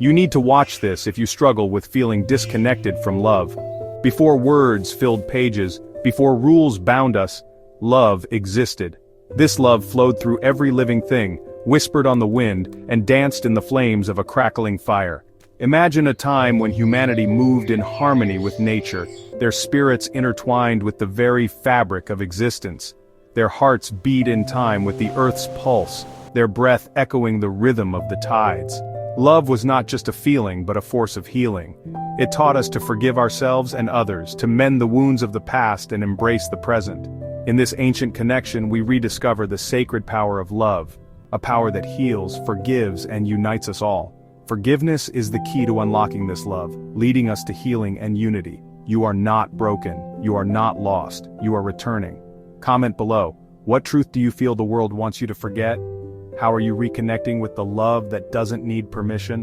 You need to watch this if you struggle with feeling disconnected from love. Before words filled pages, before rules bound us, love existed. This love flowed through every living thing, whispered on the wind, and danced in the flames of a crackling fire. Imagine a time when humanity moved in harmony with nature, their spirits intertwined with the very fabric of existence. Their hearts beat in time with the earth's pulse, their breath echoing the rhythm of the tides. Love was not just a feeling but a force of healing. It taught us to forgive ourselves and others, to mend the wounds of the past and embrace the present. In this ancient connection we rediscover the sacred power of love, a power that heals, forgives, and unites us all. Forgiveness is the key to unlocking this love, leading us to healing and unity. You are not broken, you are not lost, you are returning. Comment below, what truth do you feel the world wants you to forget? How are you reconnecting with the love that doesn't need permission?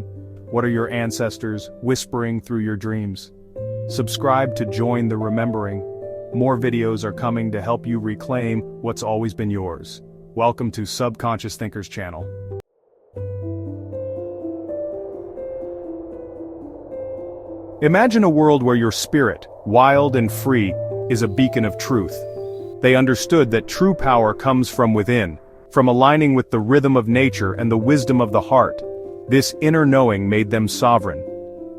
What are your ancestors whispering through your dreams? Subscribe to join the remembering. More videos are coming to help you reclaim what's always been yours. Welcome to Subconscious Thinkers channel. Imagine a world where your spirit, wild and free, is a beacon of truth. They understood that true power comes from within, from aligning with the rhythm of nature and the wisdom of the heart. This inner knowing made them sovereign.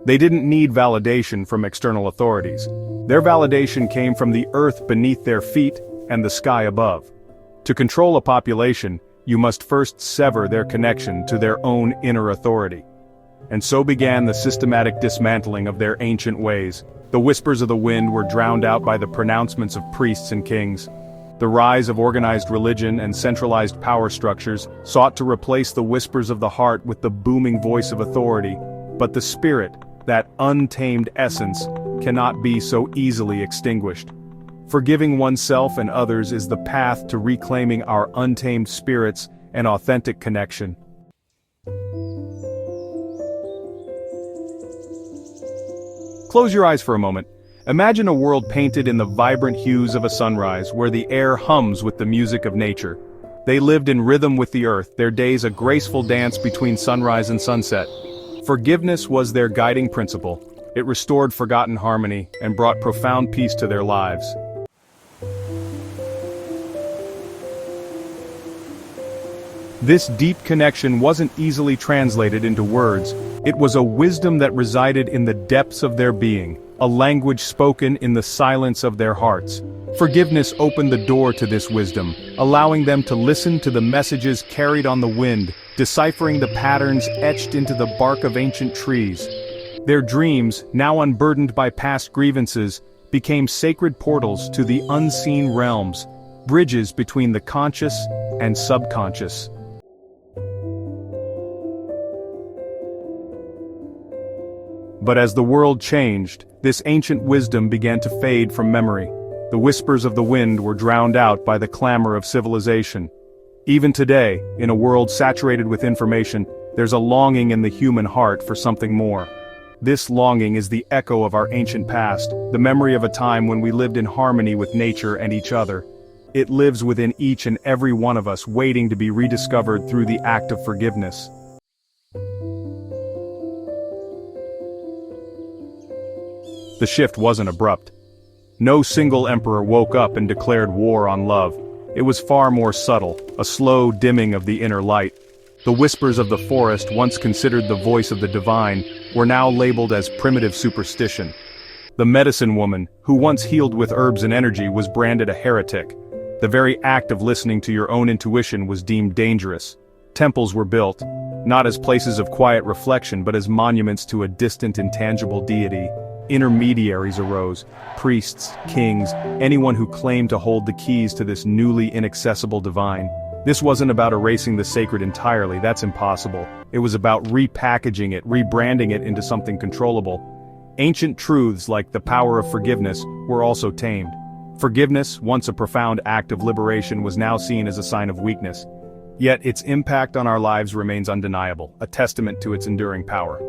They didn't need validation from external authorities. Their validation came from the earth beneath their feet and the sky above. To control a population, you must first sever their connection to their own inner authority. And so began the systematic dismantling of their ancient ways. The whispers of the wind were drowned out by the pronouncements of priests and kings. The rise of organized religion and centralized power structures sought to replace the whispers of the heart with the booming voice of authority. But the spirit, that untamed essence, cannot be so easily extinguished. Forgiving oneself and others is the path to reclaiming our untamed spirits and authentic connection. Close your eyes for a moment. Imagine a world painted in the vibrant hues of a sunrise, where the air hums with the music of nature. They lived in rhythm with the earth, their days a graceful dance between sunrise and sunset. Forgiveness was their guiding principle. It restored forgotten harmony and brought profound peace to their lives. This deep connection wasn't easily translated into words. It was a wisdom that resided in the depths of their being, a language spoken in the silence of their hearts. Forgiveness opened the door to this wisdom, allowing them to listen to the messages carried on the wind, deciphering the patterns etched into the bark of ancient trees. Their dreams, now unburdened by past grievances, became sacred portals to the unseen realms, bridges between the conscious and subconscious. But as the world changed, this ancient wisdom began to fade from memory. The whispers of the wind were drowned out by the clamor of civilization. Even today, in a world saturated with information, there's a longing in the human heart for something more. This longing is the echo of our ancient past, the memory of a time when we lived in harmony with nature and each other. It lives within each and every one of us, waiting to be rediscovered through the act of forgiveness. The shift wasn't abrupt. No single emperor woke up and declared war on love. It was far more subtle, a slow dimming of the inner light. The whispers of the forest, once considered the voice of the divine, were now labeled as primitive superstition. The medicine woman, who once healed with herbs and energy, was branded a heretic. The very act of listening to your own intuition was deemed dangerous. Temples were built, not as places of quiet reflection but as monuments to a distant, intangible deity. Intermediaries arose, priests, kings, anyone who claimed to hold the keys to this newly inaccessible divine. This wasn't about erasing the sacred entirely, that's impossible. It was about repackaging it, rebranding it into something controllable. Ancient truths like the power of forgiveness were also tamed. Forgiveness, once a profound act of liberation, was now seen as a sign of weakness. Yet its impact on our lives remains undeniable, a testament to its enduring power.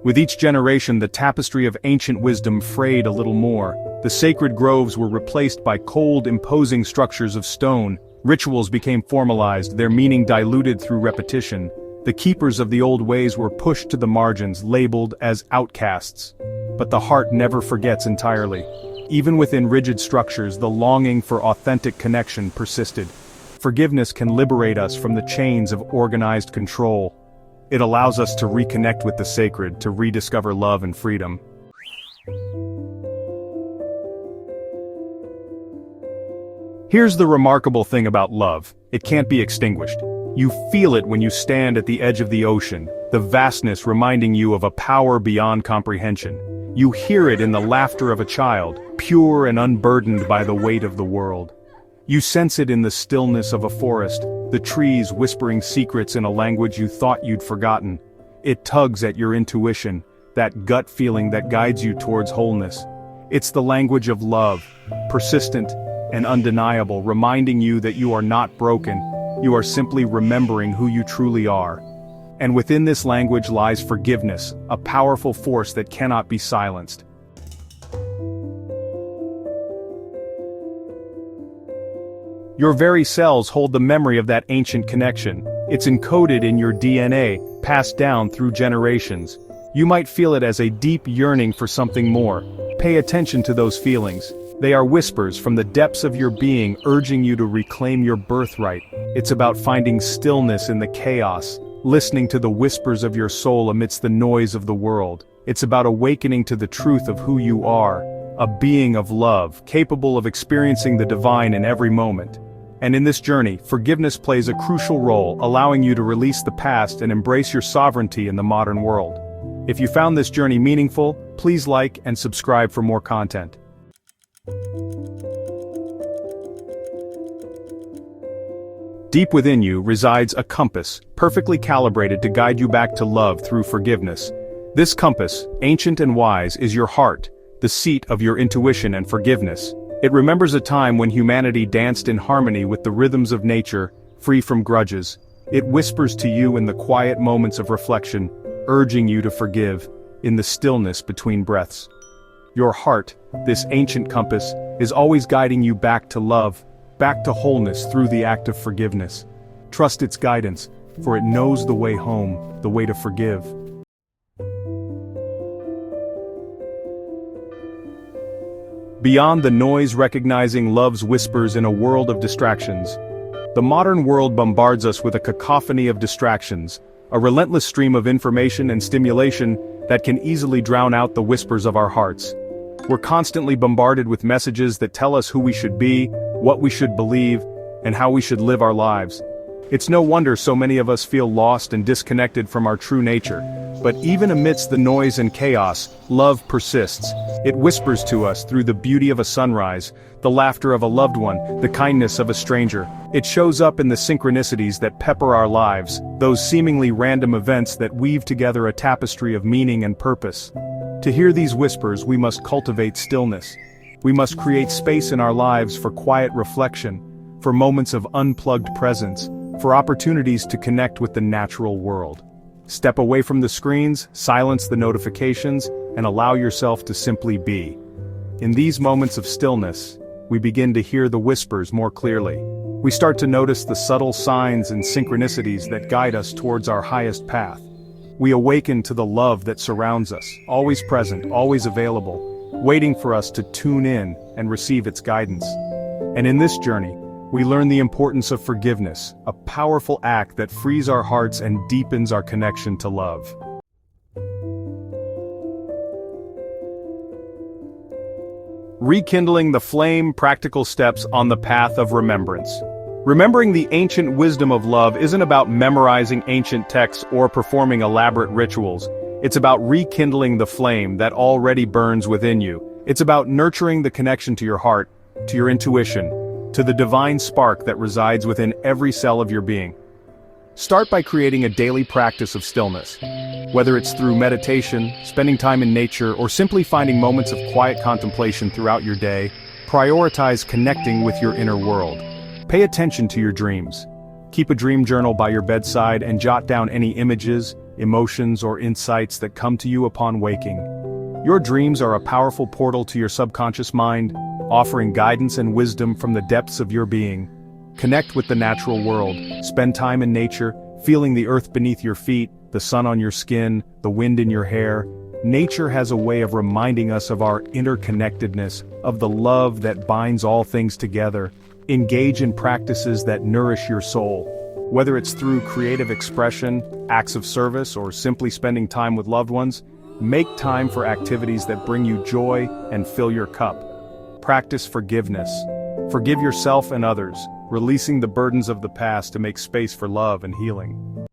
With each generation, the tapestry of ancient wisdom frayed a little more. The sacred groves were replaced by cold, imposing structures of stone, Rituals became formalized, their meaning diluted through repetition. The keepers of the old ways were pushed to the margins, labeled as outcasts. But the heart never forgets entirely. Even within rigid structures, the longing for authentic connection persisted. Forgiveness can liberate us from the chains of organized control. It allows us to reconnect with the sacred, to rediscover love and freedom. Here's the remarkable thing about love: it can't be extinguished. You feel it when you stand at the edge of the ocean, the vastness reminding you of a power beyond comprehension. You hear it in the laughter of a child, pure and unburdened by the weight of the world. You sense it in the stillness of a forest, the trees whispering secrets in a language you thought you'd forgotten. It tugs at your intuition, that gut feeling that guides you towards wholeness. It's the language of love, persistent and undeniable, reminding you that you are not broken, you are simply remembering who you truly are. And within this language lies forgiveness, a powerful force that cannot be silenced. Your very cells hold the memory of that ancient connection. It's encoded in your DNA, passed down through generations. You might feel it as a deep yearning for something more. Pay attention to those feelings. They are whispers from the depths of your being, urging you to reclaim your birthright. It's about finding stillness in the chaos, listening to the whispers of your soul amidst the noise of the world. It's about awakening to the truth of who you are, a being of love, capable of experiencing the divine in every moment. And in this journey, forgiveness plays a crucial role, allowing you to release the past and embrace your sovereignty in the modern world. If you found this journey meaningful, please like and subscribe for more content. Deep within you resides a compass, perfectly calibrated to guide you back to love through forgiveness. This compass, ancient and wise, is your heart, the seat of your intuition and forgiveness. It remembers a time when humanity danced in harmony with the rhythms of nature, free from grudges. It whispers to you in the quiet moments of reflection, urging you to forgive, in the stillness between breaths. Your heart, this ancient compass, is always guiding you back to love, back to wholeness through the act of forgiveness. Trust its guidance, for it knows the way home, the way to forgive. Beyond the noise, recognizing love's whispers in a world of distractions. The modern world bombards us with a cacophony of distractions, a relentless stream of information and stimulation that can easily drown out the whispers of our hearts. We're constantly bombarded with messages that tell us who we should be, what we should believe, and how we should live our lives. It's no wonder so many of us feel lost and disconnected from our true nature. But even amidst the noise and chaos, love persists. It whispers to us through the beauty of a sunrise, the laughter of a loved one, the kindness of a stranger. It shows up in the synchronicities that pepper our lives, those seemingly random events that weave together a tapestry of meaning and purpose. To hear these whispers, we must cultivate stillness. We must create space in our lives for quiet reflection, for moments of unplugged presence, for opportunities to connect with the natural world. Step away from the screens, silence the notifications, and allow yourself to simply be. In these moments of stillness, we begin to hear the whispers more clearly. We start to notice the subtle signs and synchronicities that guide us towards our highest path. We awaken to the love that surrounds us, always present, always available, waiting for us to tune in and receive its guidance. And in this journey, we learn the importance of forgiveness, a powerful act that frees our hearts and deepens our connection to love. Rekindling the flame, practical steps on the path of remembrance. Remembering the ancient wisdom of love isn't about memorizing ancient texts or performing elaborate rituals. It's about rekindling the flame that already burns within you. It's about nurturing the connection to your heart, to your intuition, to the divine spark that resides within every cell of your being. Start by creating a daily practice of stillness. Whether it's through meditation, spending time in nature, or simply finding moments of quiet contemplation throughout your day, prioritize connecting with your inner world. Pay attention to your dreams. Keep a dream journal by your bedside and jot down any images, emotions, or insights that come to you upon waking. Your dreams are a powerful portal to your subconscious mind, offering guidance and wisdom from the depths of your being. Connect with the natural world. Spend time in nature, feeling the earth beneath your feet, the sun on your skin, the wind in your hair. Nature has a way of reminding us of our interconnectedness, of the love that binds all things together. Engage in practices that nourish your soul. Whether it's through creative expression, acts of service, or simply spending time with loved ones, make time for activities that bring you joy and fill your cup. Practice forgiveness. Forgive yourself and others, releasing the burdens of the past to make space for love and healing.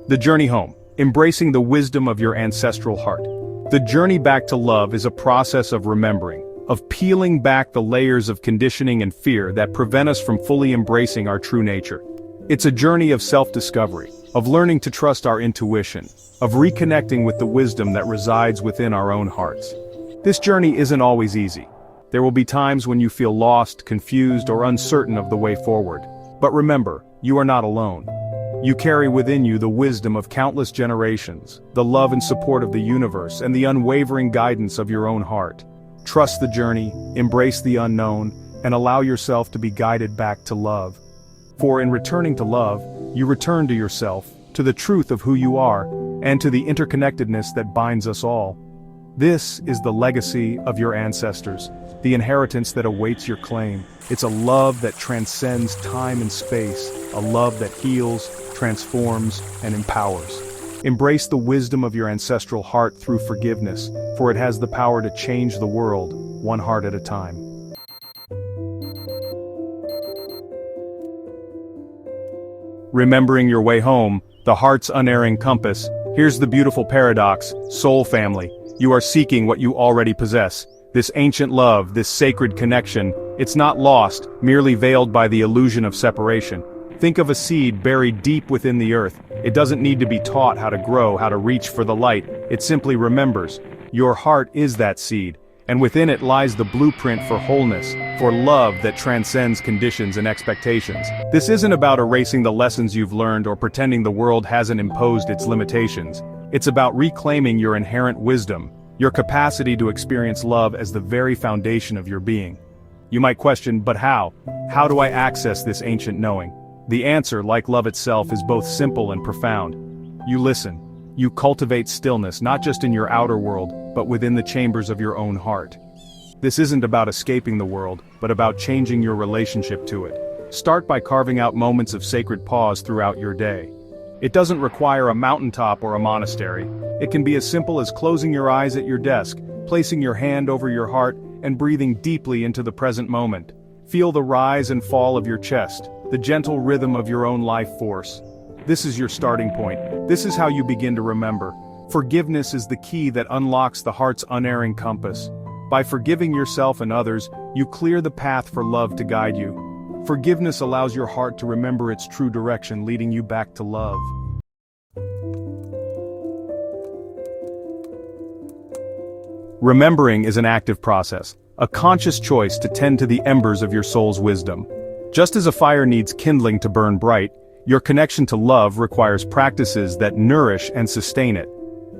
The journey home. Embracing the wisdom of your ancestral heart. The journey back to love is a process of remembering, of peeling back the layers of conditioning and fear that prevent us from fully embracing our true nature. It's a journey of self-discovery, of learning to trust our intuition, of reconnecting with the wisdom that resides within our own hearts. This journey isn't always easy. There will be times when you feel lost, confused, or uncertain of the way forward. But remember, you are not alone. You carry within you the wisdom of countless generations, the love and support of the universe, and the unwavering guidance of your own heart. Trust the journey, embrace the unknown, and allow yourself to be guided back to love. For in returning to love, you return to yourself, to the truth of who you are, and to the interconnectedness that binds us all. This is the legacy of your ancestors, the inheritance that awaits your claim. It's a love that transcends time and space, a love that heals, transforms, and empowers. Embrace the wisdom of your ancestral heart through forgiveness, for it has the power to change the world, one heart at a time. Remembering your way home, the heart's unerring compass. Here's the beautiful paradox, soul family. You are seeking what you already possess. This ancient love, this sacred connection, it's not lost, merely veiled by the illusion of separation. Think of a seed buried deep within the earth. It doesn't need to be taught how to grow, how to reach for the light. It simply remembers. Your heart is that seed, and within it lies the blueprint for wholeness, for love that transcends conditions and expectations. This isn't about erasing the lessons you've learned or pretending the world hasn't imposed its limitations. It's about reclaiming your inherent wisdom, your capacity to experience love as the very foundation of your being. You might question, but how? How do I access this ancient knowing? The answer, like love itself, is both simple and profound. You listen. You cultivate stillness, not just in your outer world, but within the chambers of your own heart. This isn't about escaping the world, but about changing your relationship to it. Start by carving out moments of sacred pause throughout your day. It doesn't require a mountaintop or a monastery. It can be as simple as closing your eyes at your desk, placing your hand over your heart, and breathing deeply into the present moment. Feel the rise and fall of your chest, the gentle rhythm of your own life force. This is your starting point. This is how you begin to remember. Forgiveness is the key that unlocks the heart's unerring compass. By forgiving yourself and others, you clear the path for love to guide you. Forgiveness allows your heart to remember its true direction, leading you back to love. Remembering is an active process, a conscious choice to tend to the embers of your soul's wisdom. Just as a fire needs kindling to burn bright, your connection to love requires practices that nourish and sustain it.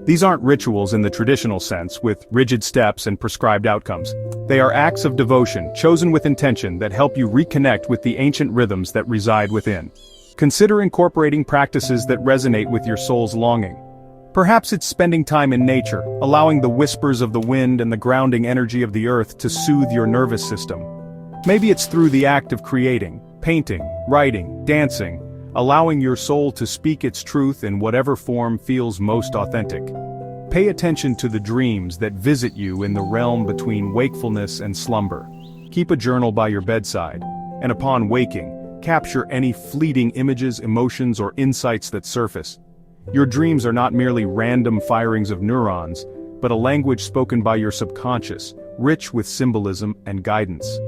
These aren't rituals in the traditional sense, with rigid steps and prescribed outcomes. They are acts of devotion, chosen with intention, that help you reconnect with the ancient rhythms that reside within. Consider incorporating practices that resonate with your soul's longing. Perhaps it's spending time in nature, allowing the whispers of the wind and the grounding energy of the earth to soothe your nervous system. Maybe it's through the act of creating, painting, writing, dancing, allowing your soul to speak its truth in whatever form feels most authentic. Pay attention to the dreams that visit you in the realm between wakefulness and slumber. Keep a journal by your bedside, and upon waking, capture any fleeting images, emotions, or insights that surface. Your dreams are not merely random firings of neurons, but a language spoken by your subconscious, rich with symbolism and guidance.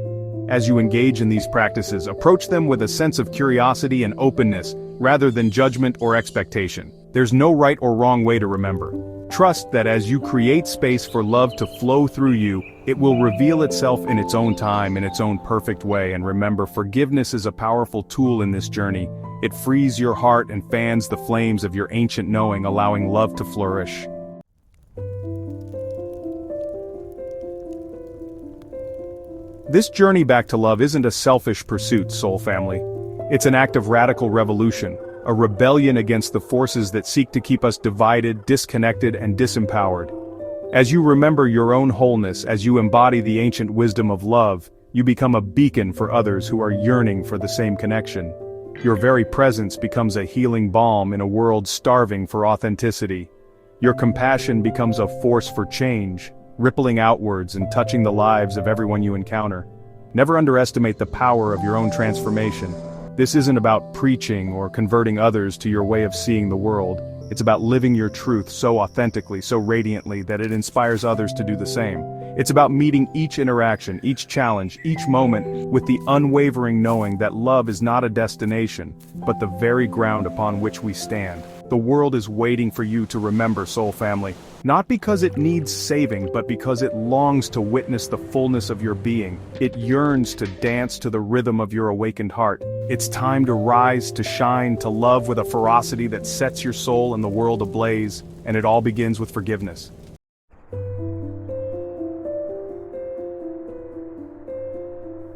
As you engage in these practices, approach them with a sense of curiosity and openness, rather than judgment or expectation. There's no right or wrong way to remember. Trust that as you create space for love to flow through you, it will reveal itself in its own time, in its own perfect way. And remember, forgiveness is a powerful tool in this journey. It frees your heart and fans the flames of your ancient knowing, allowing love to flourish. This journey back to love isn't a selfish pursuit, soul family. It's an act of radical revolution, a rebellion against the forces that seek to keep us divided, disconnected, and disempowered. As you remember your own wholeness, as you embody the ancient wisdom of love, you become a beacon for others who are yearning for the same connection. Your very presence becomes a healing balm in a world starving for authenticity. Your compassion becomes a force for change, rippling outwards and touching the lives of everyone you encounter. Never underestimate the power of your own transformation. This isn't about preaching or converting others to your way of seeing the world. It's about living your truth so authentically, so radiantly that it inspires others to do the same. It's about meeting each interaction, each challenge, each moment with the unwavering knowing that love is not a destination, but the very ground upon which we stand. The world is waiting for you to remember, soul family. Not because it needs saving, but because it longs to witness the fullness of your being. It yearns to dance to the rhythm of your awakened heart. It's time to rise, to shine, to love with a ferocity that sets your soul and the world ablaze, and it all begins with forgiveness.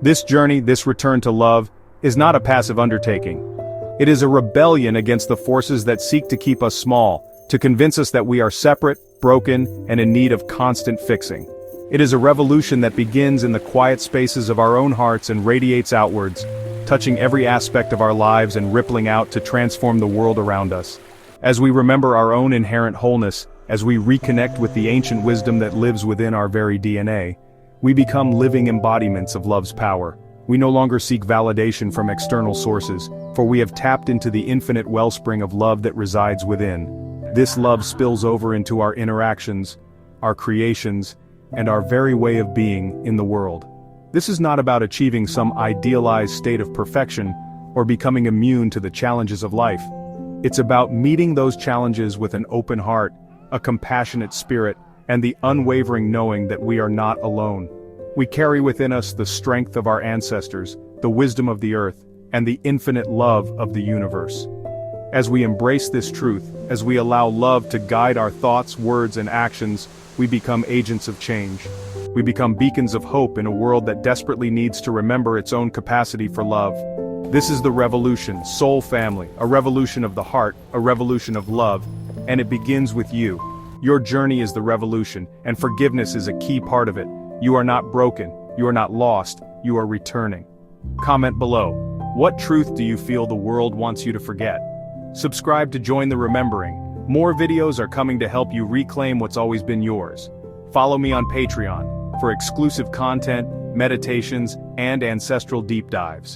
This journey, this return to love, is not a passive undertaking. It is a rebellion against the forces that seek to keep us small, to convince us that we are separate, broken, and in need of constant fixing. It is a revolution that begins in the quiet spaces of our own hearts and radiates outwards, touching every aspect of our lives and rippling out to transform the world around us. As we remember our own inherent wholeness, as we reconnect with the ancient wisdom that lives within our very DNA, we become living embodiments of love's power. We no longer seek validation from external sources, for we have tapped into the infinite wellspring of love that resides within. This love spills over into our interactions, our creations, and our very way of being in the world. This is not about achieving some idealized state of perfection or becoming immune to the challenges of life. It's about meeting those challenges with an open heart, a compassionate spirit, and the unwavering knowing that we are not alone. We carry within us the strength of our ancestors, the wisdom of the earth, and the infinite love of the universe. As we embrace this truth, as we allow love to guide our thoughts, words, and actions, we become agents of change. We become beacons of hope in a world that desperately needs to remember its own capacity for love. This is the revolution, soul family, a revolution of the heart, a revolution of love, and it begins with you. Your journey is the revolution, and forgiveness is a key part of it. You are not broken, you are not lost, you are returning. Comment below. What truth do you feel the world wants you to forget? Subscribe to join the remembering. More videos are coming to help you reclaim what's always been yours. Follow me on Patreon for exclusive content, meditations, and ancestral deep dives.